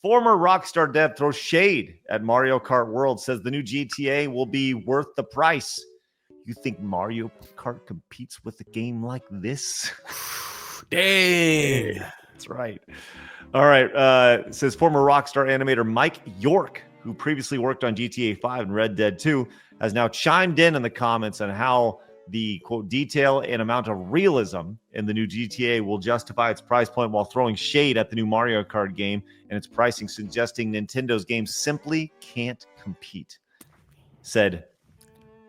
Former Rockstar dev throws shade at Mario Kart World, says the new GTA will be worth the price. You think Mario Kart competes with a game like this? Dang. That's right. All right. Says former Rockstar animator Mike York, who previously worked on GTA 5 and Red Dead 2, has now chimed in the comments on how the, quote, detail and amount of realism in the new GTA will justify its price point, while throwing shade at the new Mario Kart game and its pricing, suggesting Nintendo's games simply can't compete. Said,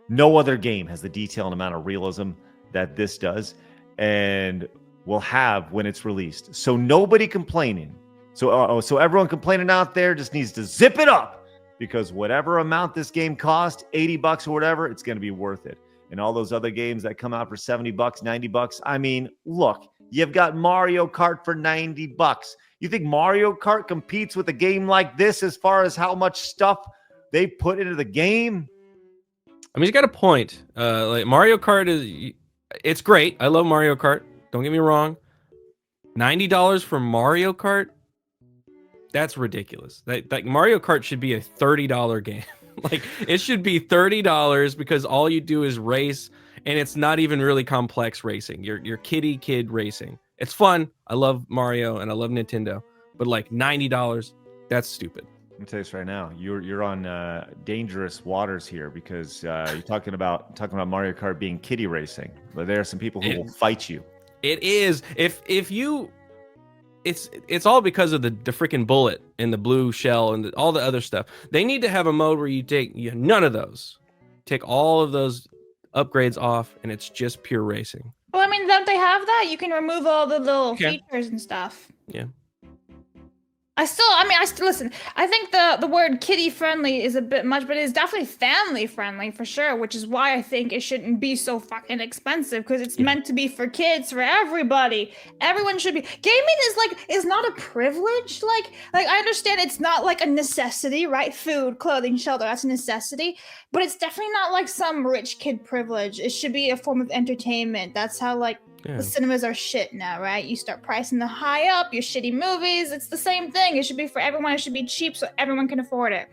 no other game has the detail and amount of realism that this does and will have when it's released. So nobody complaining. So everyone complaining out there just needs to zip it up, because whatever amount this game cost, $80 or whatever, it's going to be worth it. And all those other games that come out for $70, $90, I mean, look, you've got Mario Kart for $90. You think Mario Kart competes with a game like this as far as how much stuff they put into the game? I mean, he's got a point. Like Mario Kart it's great. I love Mario Kart. Don't get me wrong. $90 for Mario Kart? That's ridiculous. Like Mario Kart should be a $30 game. Like it should be $30 because all you do is race, and it's not even really complex racing. You're kiddie kid racing. It's fun. I love Mario and I love Nintendo, but like $90, that's stupid. Let me tell you this right now. You're on dangerous waters here, because you're talking about Mario Kart being kiddie racing. But there are some people who will fight you. It is. If you, it's all because of the freaking bullet and the blue shell and all the other stuff. They need to have a mode where you take none of those, take all of those upgrades off, and it's just pure racing. Well, I mean, don't they have that? You can remove all the little features and stuff. Yeah. I still listen. I think the word kiddie friendly is a bit much, but it's definitely family friendly for sure, which is why I think it shouldn't be so fucking expensive, because it's meant to be for kids, for everybody. Everyone should be. Gaming is not a privilege. Like I understand it's not like a necessity, right? Food, clothing, shelter, that's a necessity, but it's definitely not like some rich kid privilege. It should be a form of entertainment. That's how the cinemas are shit now, right? You start pricing the high up, your shitty movies. It's the same thing. It should be for everyone. It should be cheap so everyone can afford it.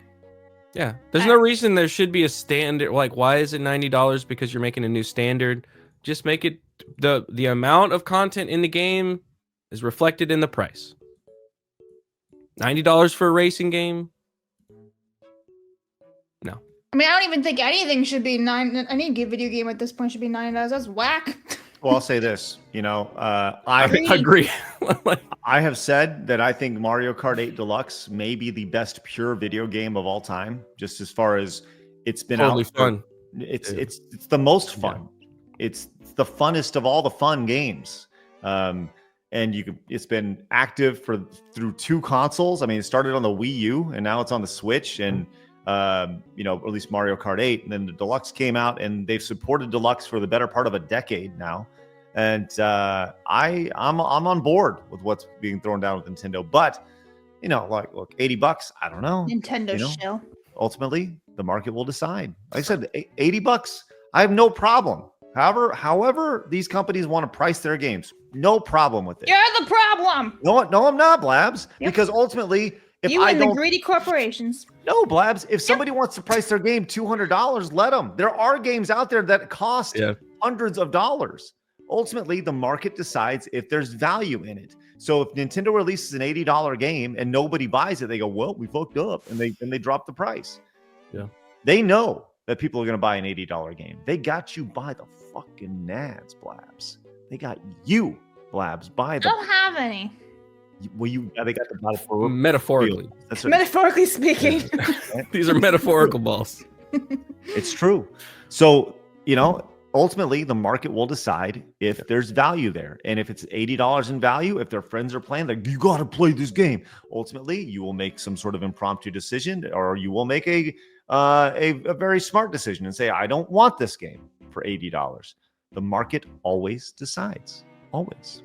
Yeah. There's no reason there should be a standard. Like, why is it $90? Because you're making a new standard. Just make it the amount of content in the game is reflected in the price. $90 for a racing game? No. I mean, I don't even think anything should be any video game at this point should be $90. That's whack. Well, I'll say this, I agree. I have said that I think Mario Kart 8 Deluxe may be the best pure video game of all time, just as far as it's been totally fun. It's the most fun. Yeah. It's the funnest of all the fun games. And it's been active through 2 consoles. I mean, it started on the Wii U and now it's on the Switch, and at least Mario Kart 8, and then the Deluxe came out, and they've supported Deluxe for the better part of a decade now. And I'm on board with what's being thrown down with Nintendo. But look, $80, I don't know. Nintendo shell. Ultimately, the market will decide. Like I said, $80, I have no problem. However, these companies want to price their games, no problem with it. You're the problem. No, I'm not, Blabs, because ultimately, if you and the greedy corporations. No, Blabs. If somebody wants to price their game $200, let them. There are games out there that cost hundreds of dollars. Ultimately, the market decides if there's value in it. So if Nintendo releases an $80 game and nobody buys it, they go, "Well, we fucked up," and they drop the price. Yeah, they know that people are going to buy an $80 game. They got you by the fucking nads, Blabs. They got you, Blabs, by the. I don't have any. Well, they got the metaphorically. Metaphorically speaking, these are metaphorical balls. It's true. So ultimately, the market will decide if there's value there, and if it's $80 in value, if their friends are playing, like, you got to play this game. Ultimately, you will make some sort of impromptu decision, or you will make a very smart decision and say, I don't want this game for $80. The market always decides. Always.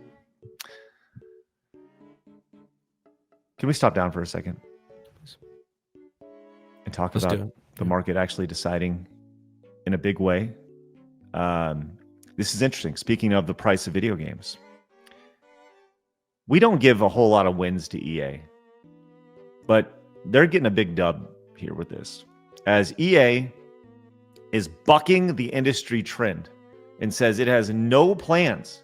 Can we stop down for a second and talk about the market actually deciding in a big way? This is interesting. Speaking of the price of video games, we don't give a whole lot of wins to EA. But they're getting a big dub here with this, as EA is bucking the industry trend and says it has no plans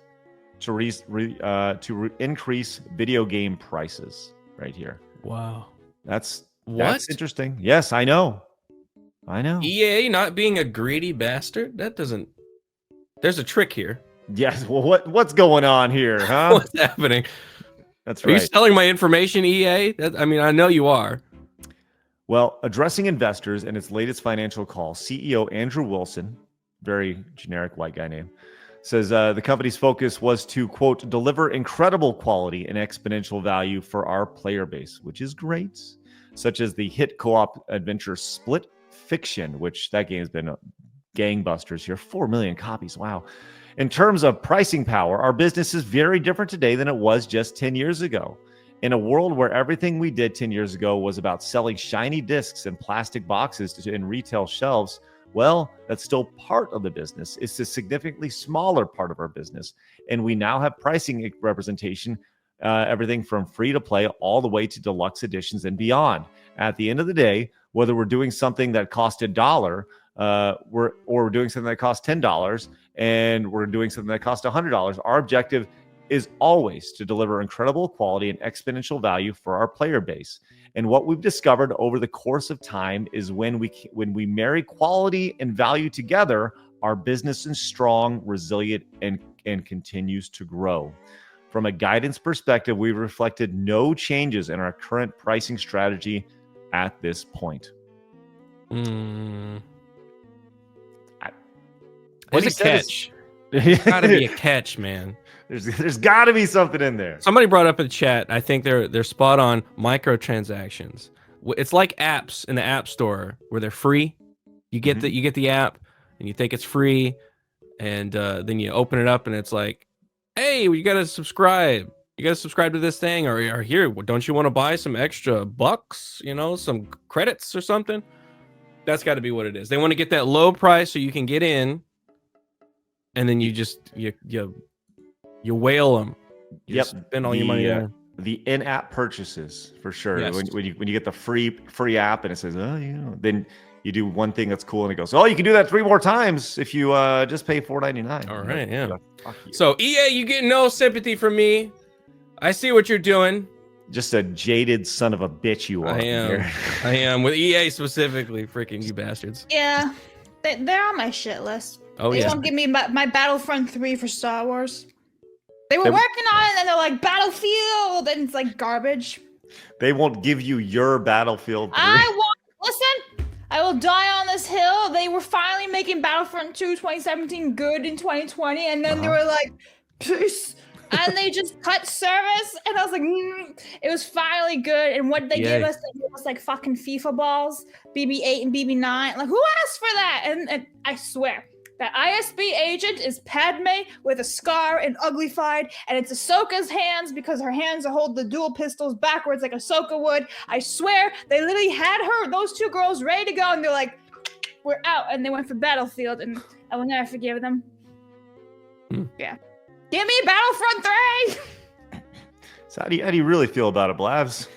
to increase video game prices right here. Wow. That's interesting. Yes, I know. EA not being a greedy bastard? That doesn't... There's a trick here. Yes. Well, what's going on here, huh? What's happening? That's Are right. you selling my information, EA? I mean, I know you are. Well, addressing investors in its latest financial call, CEO Andrew Wilson, very generic white guy name, says the company's focus was to, quote, deliver incredible quality and exponential value for our player base, which is great, such as the hit co-op adventure Split Fiction, which that game has been gangbusters here, 4 million copies. Wow. In terms of pricing power, our business is very different today than it was just 10 years ago. In a world where everything we did 10 years ago was about selling shiny discs and plastic boxes in retail shelves, well, that's still part of the business. It's a significantly smaller part of our business. And we now have pricing representation, everything from free to play all the way to deluxe editions and beyond. At the end of the day, whether we're doing something that cost $1, we're doing something that costs $10, and we're doing something that costs $100, our objective is always to deliver incredible quality and exponential value for our player base. And what we've discovered over the course of time is when we marry quality and value together, our business is strong, resilient, and continues to grow. From a guidance perspective, we've reflected no changes in our current pricing strategy at this point. There's What he a said catch. There's got to be a catch, man. There's got to be something in there. Somebody brought up in the chat. I think they're spot on. Microtransactions. It's like apps in the App Store where they're free. You get the app and you think it's free, and then you open it up and it's like, hey, you got to subscribe. You got to subscribe to this thing, or here, don't you want to buy some extra bucks? You know, some credits or something. That's got to be what it is. They want to get that low price so you can get in, and then you just you whale them. You spend all your money there. The in-app purchases, for sure. Yes. When you get the free app and it says, oh, then you do one thing that's cool and it goes, oh, you can do that 3 more times if you just pay $4.99. All right, yeah. Fuck you. So EA, you get no sympathy from me. I see what you're doing. Just a jaded son of a bitch you are. I am with EA specifically. Freaking you bastards. Yeah, they're on my shit list. Oh, they won't give me my Battlefront 3 for Star Wars. They were working on it, and they're like, Battlefield, and it's like garbage. They won't give you your Battlefield 3. Listen, I will die on this hill. They were finally making Battlefront 2 2017 good in 2020, and then they were like, peace. And they just cut service, and I was like, it was finally good. And what they gave us was like fucking FIFA balls, BB-8 and BB-9. Like, who asked for that? And I swear, that ISB agent is Padme with a scar and uglified, and it's Ahsoka's hands because her hands are holding the dual pistols backwards like Ahsoka would. I swear, they literally had those 2 girls ready to go, and they're like, we're out. And they went for Battlefield, and I will never forgive them. Yeah. Give me Battlefront 3! So how do you really feel about it, Blabs?